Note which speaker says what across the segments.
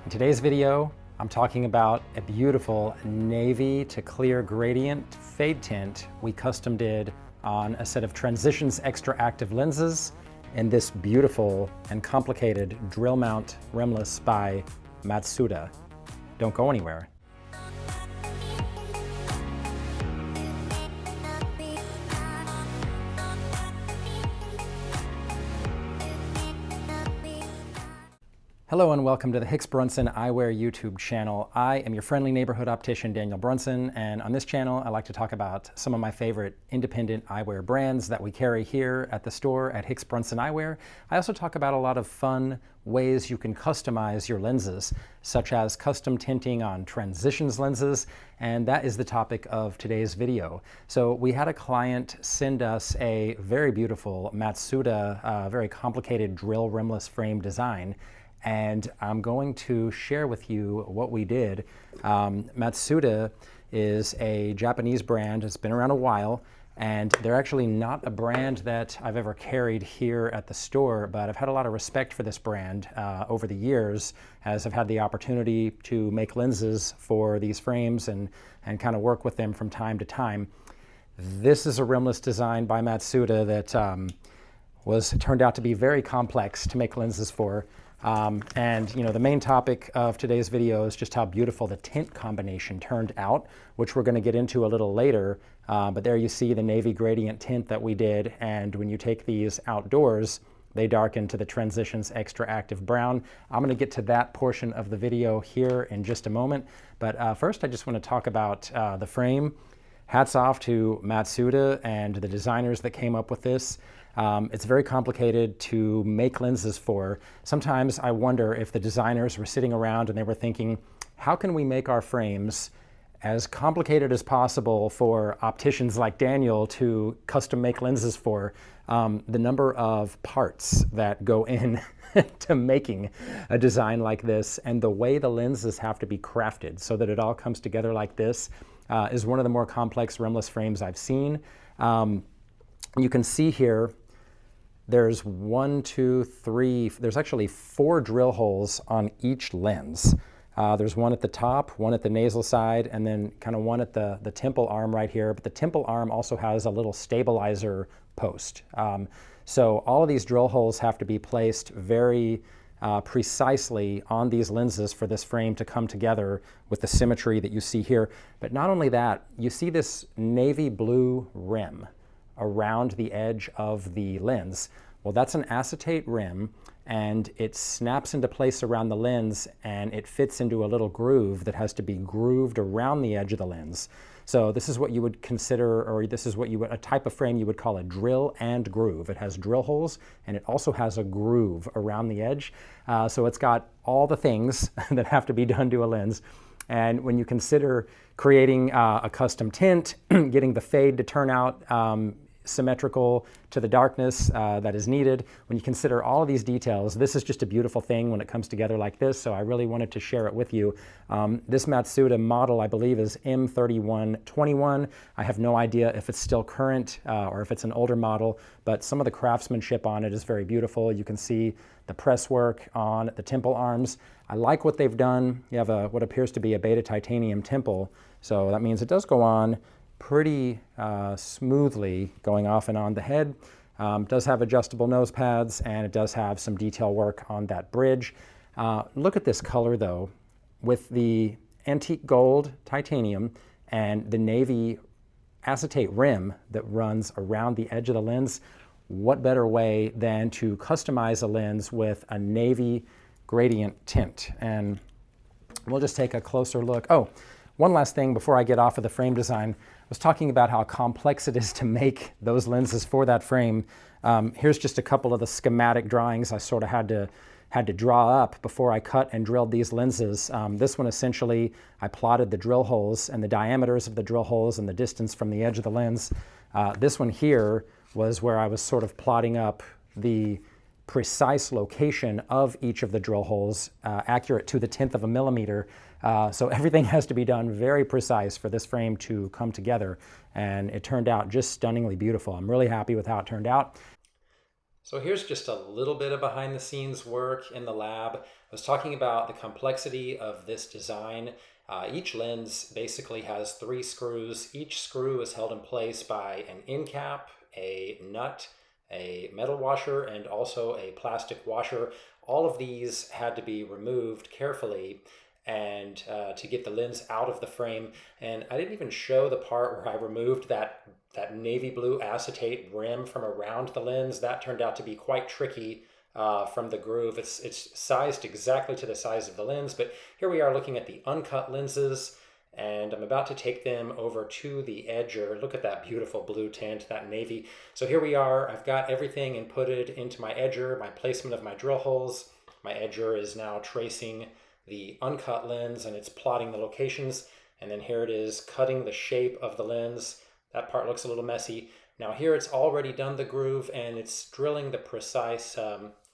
Speaker 1: In today's video, I'm talking about a beautiful navy to clear gradient fade tint we custom did on a set of Transitions XTRActive lenses in this beautiful and complicated drill mount rimless by Matsuda. Don't go anywhere. Hello and welcome to the Hicks Brunson Eyewear YouTube channel. I am your friendly neighborhood optician, Daniel Brunson, and on this channel I like to talk about some of my favorite independent eyewear brands that we carry here at the store at Hicks Brunson Eyewear. I also talk about a lot of fun ways you can customize your lenses, such as custom tinting on Transitions lenses, and that is the topic of today's video. So we had a client send us a very beautiful Matsuda, very complicated drill rimless frame design, and I'm going to share with you what we did. Matsuda is a Japanese brand. It's been around a while, and they're actually not a brand that I've ever carried here at the store, but I've had a lot of respect for this brand over the years, as I've had the opportunity to make lenses for these frames and kind of work with them from time to time. This is a rimless design by Matsuda that turned out to be very complex to make lenses for. And the main topic of today's video is just how beautiful the tint combination turned out, which we're going to get into a little later. But there you see the navy gradient tint that we did, and when you take these outdoors, they darken to the Transitions XTRActive Brown. I'm going to get to that portion of the video here in just a moment. But first, I just want to talk about the frame. Hats off to Matsuda and the designers that came up with this. It's very complicated to make lenses for. Sometimes I wonder if the designers were sitting around and they were thinking, how can we make our frames as complicated as possible for opticians like Daniel to custom make lenses for? The number of parts that go in to making a design like this, and the way the lenses have to be crafted so that it all comes together like this is one of the more complex rimless frames I've seen. You can see here there's there's actually 4 drill holes on each lens. There's one at the top, one at the nasal side, and then kind of one at the temple arm right here. But the temple arm also has a little stabilizer post. So all of these drill holes have to be placed very precisely on these lenses for this frame to come together with the symmetry that you see here. But not only that, you see this navy blue rim around the edge of the lens. Well, that's an acetate rim, and it snaps into place around the lens, and it fits into a little groove that has to be grooved around the edge of the lens. So this is what you would consider, or this is what a type of frame you would call a drill and groove. It has drill holes, and it also has a groove around the edge. So it's got all the things that have to be done to a lens. And when you consider creating a custom tint, getting the fade to turn out symmetrical to the darkness that is needed, when you consider all of these details, this is just a beautiful thing when it comes together like this, so I really wanted to share it with you. This Matsuda model, I believe, is M3121. I have no idea if it's still current or if it's an older model, but some of the craftsmanship on it is very beautiful. You can see the press work on the temple arms. I like what they've done. You have what appears to be a beta titanium temple, so that means it does go on pretty smoothly, going off and on the head. Does have adjustable nose pads, and it does have some detail work on that bridge. Look at this color though, with the antique gold titanium and the navy acetate rim that runs around the edge of the lens. What better way than to customize a lens with a navy gradient tint? And we'll just take a closer look. Oh, one last thing before I get off of the frame design. I was talking about how complex it is to make those lenses for that frame. Here's just a couple of the schematic drawings I sort of had to draw up before I cut and drilled these lenses. This one, essentially, I plotted the drill holes and the diameters of the drill holes and the distance from the edge of the lens. This one here was where I was sort of plotting up the precise location of each of the drill holes, accurate to the 1/10 of a millimeter. So everything has to be done very precise for this frame to come together, and it turned out just stunningly beautiful. I'm really happy with how it turned out. So here's just a little bit of behind the scenes work in the lab. I was talking about the complexity of this design. Each lens basically has 3 screws. Each screw is held in place by an end cap, a nut, a metal washer, and also a plastic washer. All of these had to be removed carefully and to get the lens out of the frame. And I didn't even show the part where I removed that navy blue acetate rim from around the lens. That turned out to be quite tricky from the groove. It's sized exactly to the size of the lens, but here we are looking at the uncut lenses, and I'm about to take them over to the edger. Look at that beautiful blue tint, that navy. So here we are. I've got everything inputted into my edger, my placement of my drill holes. My edger is now tracing the uncut lens and it's plotting the locations. And then here it is cutting the shape of the lens. That part looks a little messy. Now here it's already done the groove and it's drilling the precise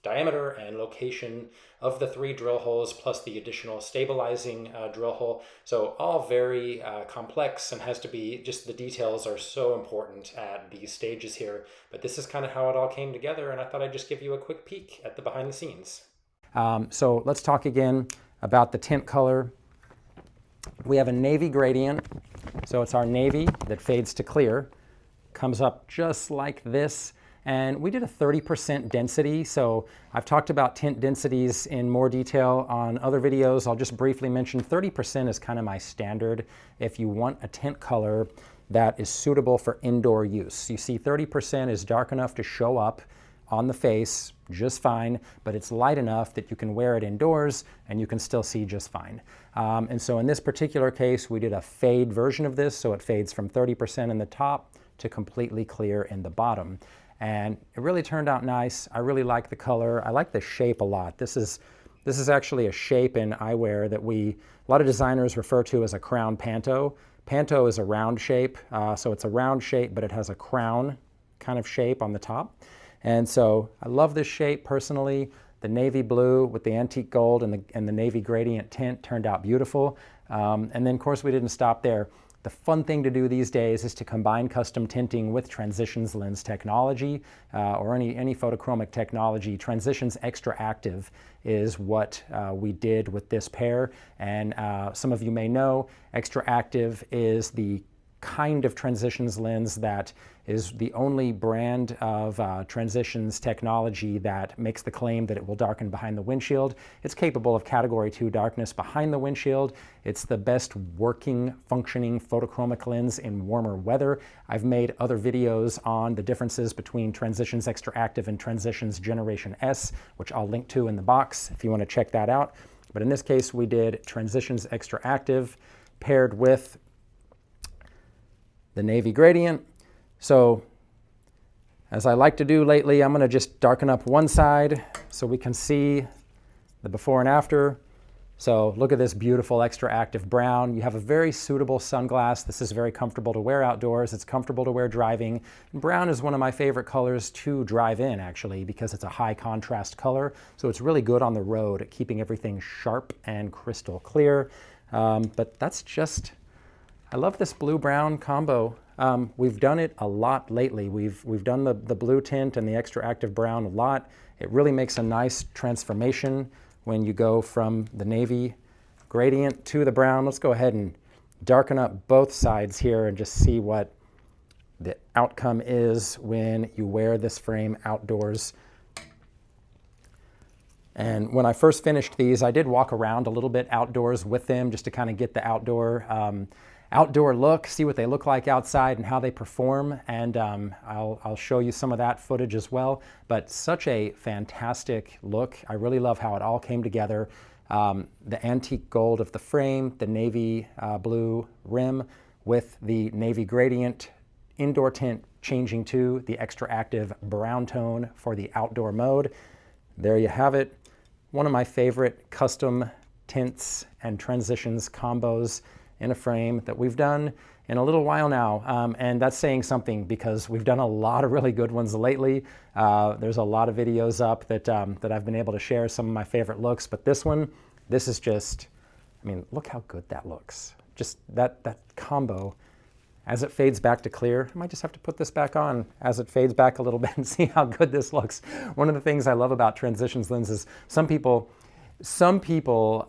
Speaker 1: diameter and location of the 3 drill holes plus the additional stabilizing drill hole. So all very complex and has to be, just the details are so important at these stages here. But this is kind of how it all came together, and I thought I'd just give you a quick peek at the behind the scenes. So let's talk again about the tint color. We have a navy gradient, so it's our navy that fades to clear. Comes up just like this. And we did a 30% density, so I've talked about tint densities in more detail on other videos. I'll just briefly mention 30% is kind of my standard if you want a tint color that is suitable for indoor use. You see 30% is dark enough to show up on the face just fine, but it's light enough that you can wear it indoors and you can still see just fine. And so in this particular case, we did a fade version of this, so it fades from 30% in the top to completely clear in the bottom. And it really turned out nice. I really like the color. I like the shape a lot. This is actually a shape in eyewear that a lot of designers refer to as a crown panto. Panto is a round shape, so it's a round shape, but it has a crown kind of shape on the top. And so I love this shape personally. The navy blue with the antique gold and the navy gradient tint turned out beautiful. And then of course we didn't stop there. The fun thing to do these days is to combine custom tinting with Transitions lens technology or any photochromic technology. Transitions XTRActive is what we did with this pair. And some of you may know, XTRActive is the kind of Transitions lens that is the only brand of Transitions technology that makes the claim that it will darken behind the windshield. It's capable of Category 2 darkness behind the windshield. It's the best working, functioning photochromic lens in warmer weather. I've made other videos on the differences between Transitions XTRActive and Transitions Generation S, which I'll link to in the box if you want to check that out. But in this case, we did Transitions XTRActive paired with the navy gradient. So as I like to do lately, I'm going to just darken up one side so we can see the before and after. So look at this beautiful XTRActive brown. You have a very suitable sunglass. This is very comfortable to wear outdoors. It's comfortable to wear driving. And brown is one of my favorite colors to drive in, actually, because it's a high contrast color. So it's really good on the road at keeping everything sharp and crystal clear. But that's just, I love this blue-brown combo. We've done it a lot lately. We've done the blue tint and the XTRActive brown a lot. It really makes a nice transformation when you go from the navy gradient to the brown. Let's go ahead and darken up both sides here and just see what the outcome is when you wear this frame outdoors. And when I first finished these, I did walk around a little bit outdoors with them just to kind of get the outdoor look, see what they look like outside and how they perform, and I'll show you some of that footage as well. But such a fantastic look. I really love how it all came together. The antique gold of the frame, the navy blue rim with the navy gradient, indoor tint changing to the XTRActive brown tone for the outdoor mode. There you have it. One of my favorite custom tints and transitions combos in a frame that we've done in a little while now. And that's saying something because we've done a lot of really good ones lately. There's a lot of videos up that I've been able to share some of my favorite looks, but this is just, I mean, look how good that looks. Just that combo. As it fades back to clear, I might just have to put this back on as it fades back a little bit and see how good this looks. One of the things I love about Transitions lenses, some people, Some people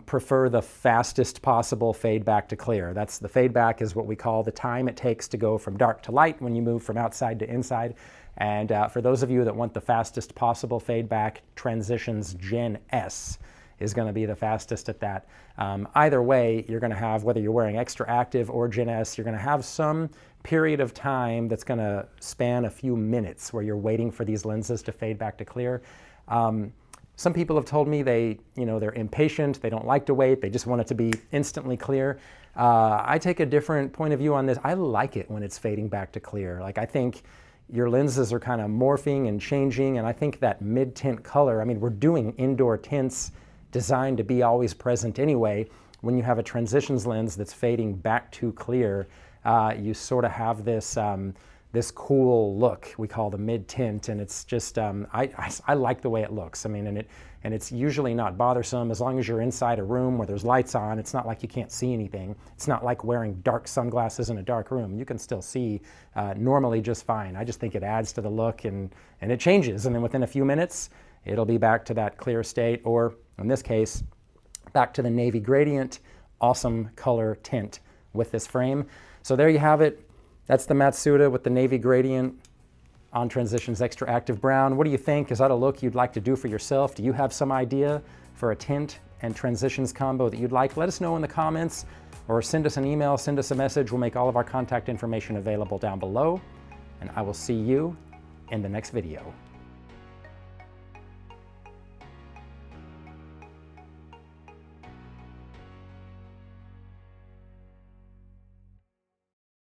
Speaker 1: prefer the fastest possible fade back to clear. That's the fade back is what we call the time it takes to go from dark to light when you move from outside to inside. And for those of you that want the fastest possible fade back, Transitions Gen S is going to be the fastest at that. Either way, you're going to have, whether you're wearing Extra Active or Gen S, you're going to have some period of time that's going to span a few minutes where you're waiting for these lenses to fade back to clear. Some people have told me they're impatient, they don't like to wait, they just want it to be instantly clear. I take a different point of view on this. I like it when it's fading back to clear. Like, I think your lenses are kind of morphing and changing, and I think that mid-tint color, I mean, we're doing indoor tints designed to be always present anyway. When you have a Transitions lens that's fading back to clear, you sort of have this this cool look we call the mid-tint, and it's just I like the way it looks. I mean, and it's usually not bothersome as long as you're inside a room where there's lights on. It's not like you can't see anything. It's not like wearing dark sunglasses in a dark room. You can still see normally just fine. I just think it adds to the look, and it changes, and then within a few minutes it'll be back to that clear state, or in this case back to the navy gradient. Awesome color tint with this frame. So there you have it. That's the Matsuda with the navy gradient on Transitions XTRActive Brown. What do you think? Is that a look you'd like to do for yourself? Do you have some idea for a tint and Transitions combo that you'd like? Let us know in the comments, or send us an email, send us a message. We'll make all of our contact information available down below, and I will see you in the next video.